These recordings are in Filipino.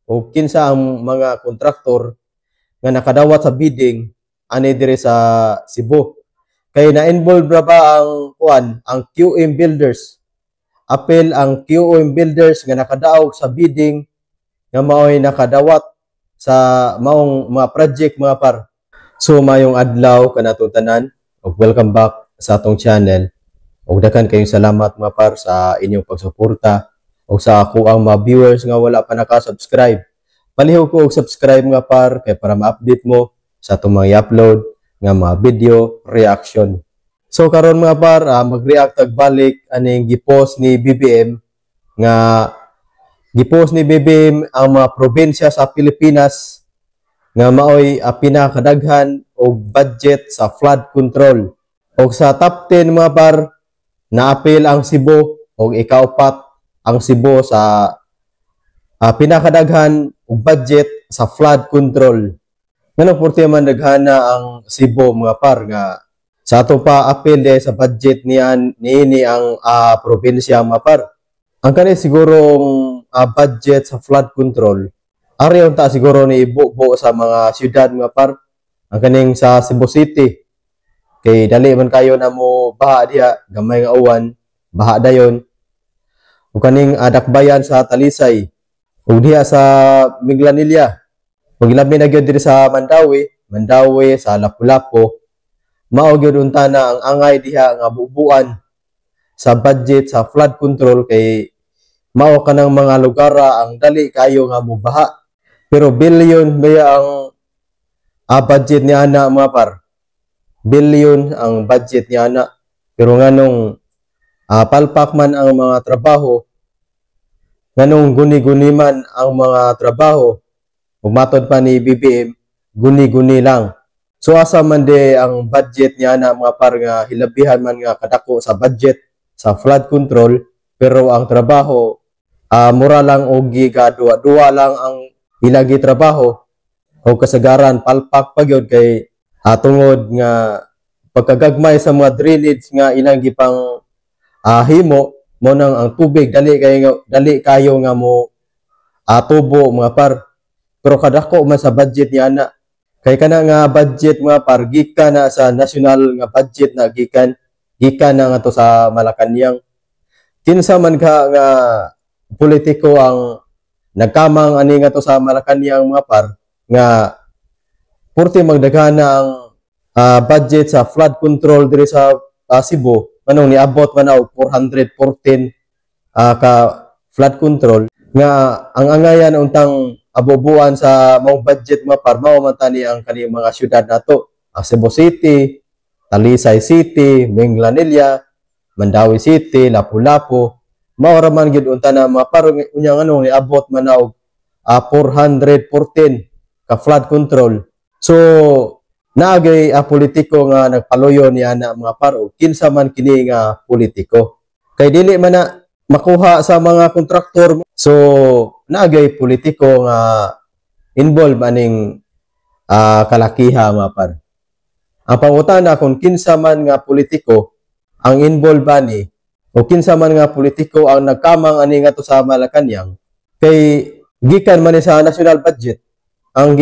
o kinsa ang mga kontraktor nga nakadawat sa bidding ani dire sa Cebu. Kay na-involve ra ba ang QM Builders? Apel ang QM Builders nga nakadaog sa bidding nga mao'y nakadawat sa maong mga project mga par. So mayong adlaw kanatong tanan ug welcome back sa atong channel. Ug daghan kayong salamat mga par sa inyong pagsuporta ug sa ako ang mga viewers nga wala pa naka-subscribe. Palihog ko og subscribe nga par kay para ma-update mo sa atong mga i-upload nga mga video reaction. So karon mga par, mag-react ag balik aning gipost ni BBM nga gipost ni BBM ang mga probinsya sa Pilipinas nga maoy pinakadaghan og budget sa flood control. Og sa top 10 mga par, naapil ang Cebu og ikaupat ang Cebu sa pinakadaghan og budget sa flood control. Ngano porti man daghana ang Cebu mga par nga sa ato pa apil sa budget niini ang probinsya mga par. Ang kani sigurong budget sa flood control ari unta siguro ni ibubo sa mga syudad mga par. Ang kaning sa Cebu City kay dali man kayo na mo baha diha, gamay nga uwan, baha dayon. Ug kaning dakbayan sa Talisay ug diha sa Minglanilla. Ug labi na gyud diri sa Mandawi sa Lapu-Lapu. Mao gyud unta na ang angay diha nga bubuan sa budget sa flood control kay mao kanang mga lugar ang dali kayo nga mobaha. Pero billion baya ang budget ni ana mga par. Billion ang budget ni ana. Pero nganong palpak man ang mga trabaho, nganong guni-guni man ang mga trabaho, ug matod pa ni BBM, guni-guni lang. So asa man de ang budget niya na mga par nga hilabihan man nga kadako sa budget sa flood control, pero ang trabaho mura lang og giga-duwa lang ang ilagi trabaho o kasagaran palpak pa gyud kay tungod nga pagkagagmay sa mga drainage nga ilang gipang himo mo nang ang tubig dali kayo nga mo tubo mga par. Pero kadako man sa budget niya na kay kana nga budget mga par gikan na sa national nga budget na gikan na nga to sa Malacañang. Kinsa man ka nga politiko ang nagkamang ani nga to sa Malacañang mga par nga purti magdaghana ang budget sa flood control diri sa Cebu manong niabot man og 414 ka flood control nga ang angayan untang abubuan sa mao budget mga par mao man tani ang kani mga syudad nato, ang Cebu City, Talisay City, Minglanilla, Mandawi City, Lapu-Lapu. Mao ra man gyud unta na mga par unya ngano ni abot man og 414 ka flood control. So naagay politiko nga nagpaluyo niya na mga par og kinsa man kini nga politiko. Kay dili man na makuha sa mga kontraktor. So naagay politiko nga involved aning kalakiha mga par. Ang pangutana kung kinsa man nga politiko ang involved ani o kinsa man nga politiko ang nagkamang ani nga to sa Malacañang kay gikan man sa national budget ang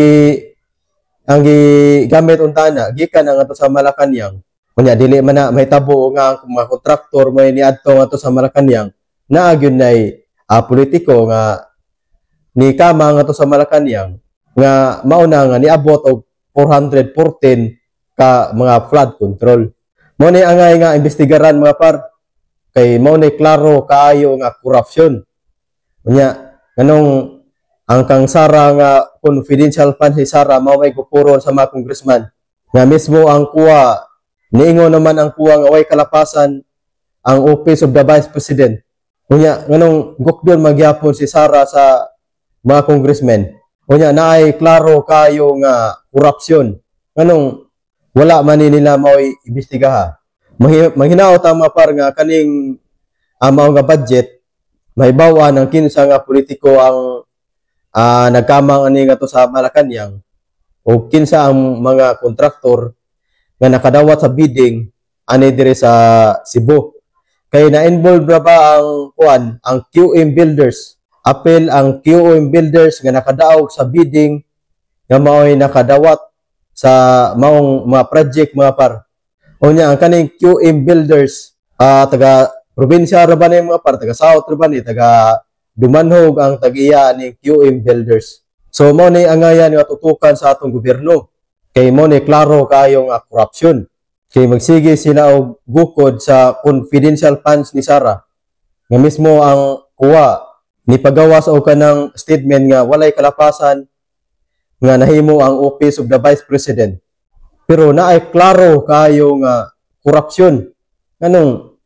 gamit untana gikan nga to sa Malacañang. Kunya dili man na mahitabo nga ang mga kontraktor may niadto nga to sa Malacañang na gyud nay politiko nga ni kama nga to sa Malacañang nga mauna nga niabot og 414 ka mga flood control. Mao ni angay nga imbestigaran mga par kay mao ni klaro kaayo nga korupsyon. Unya nganong ang kang Sara nga confidential fund si Sara mao may kupuron sa mga congressman nga mismo ang kuwa niingon naman ang kuwa nga way kalapasan ang office of the vice president. Unya nganong gukdon magyapon si Sara sa mga congressmen. Unya naay klaro kayo nga korupsyon. Nganong wala man nila mao imbestigaha. Mahinaot ang mga par nga kaning mao nga budget mahibaw-an ang kinsa nga politiko ang nagkamang ani nga to sa Malacañang o kinsa ang mga kontraktor nga nakadawat sa bidding ani dire sa Cebu. Kay na-involve ra ba ang QM Builders? apel ang QM Builders nga nakadaog sa bidding nga mao'y nakadawat sa maong mga project mga par. Unya ang kaning QM Builders taga probinsya ra ba ni mga par, taga South ra ba ni, taga Dumanhog ang tag-iya ni QM Builders. So mo ni angayan nga tutukan sa atong gobyerno kay mo ni klaro kayo nga corruption. Kay magsige sila og gukod sa confidential funds ni Sara nga mismo ang kuha ni pagawas og kanang statement nga walay kalapasan nga nahimo ang Office of the Vice President. Pero naay klaro kayo nga korupsyon. Anong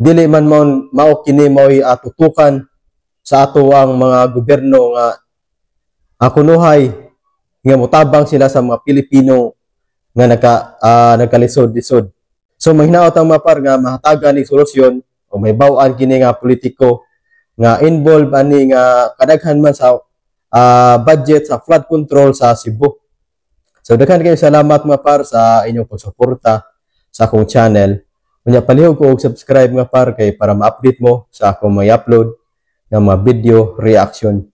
dili man mao kini mao'y tutukan sa ato ang mga gobyerno nga kunuhay nga mutabang sila sa mga Pilipino nga nagkalisod-lisod. So mahinaot ang mapar nga mahatagan ni solusyon o may baw-an kini nga politiko nga involved ani nga kadaghan man sa budget sa flood control sa Cebu. So daghan kayo salamat mga par sa inyong pagsuporta sa akong channel. Unya palihog ko og subscribe nga par kay para ma-update mo sa akong may upload nga mga video reaction.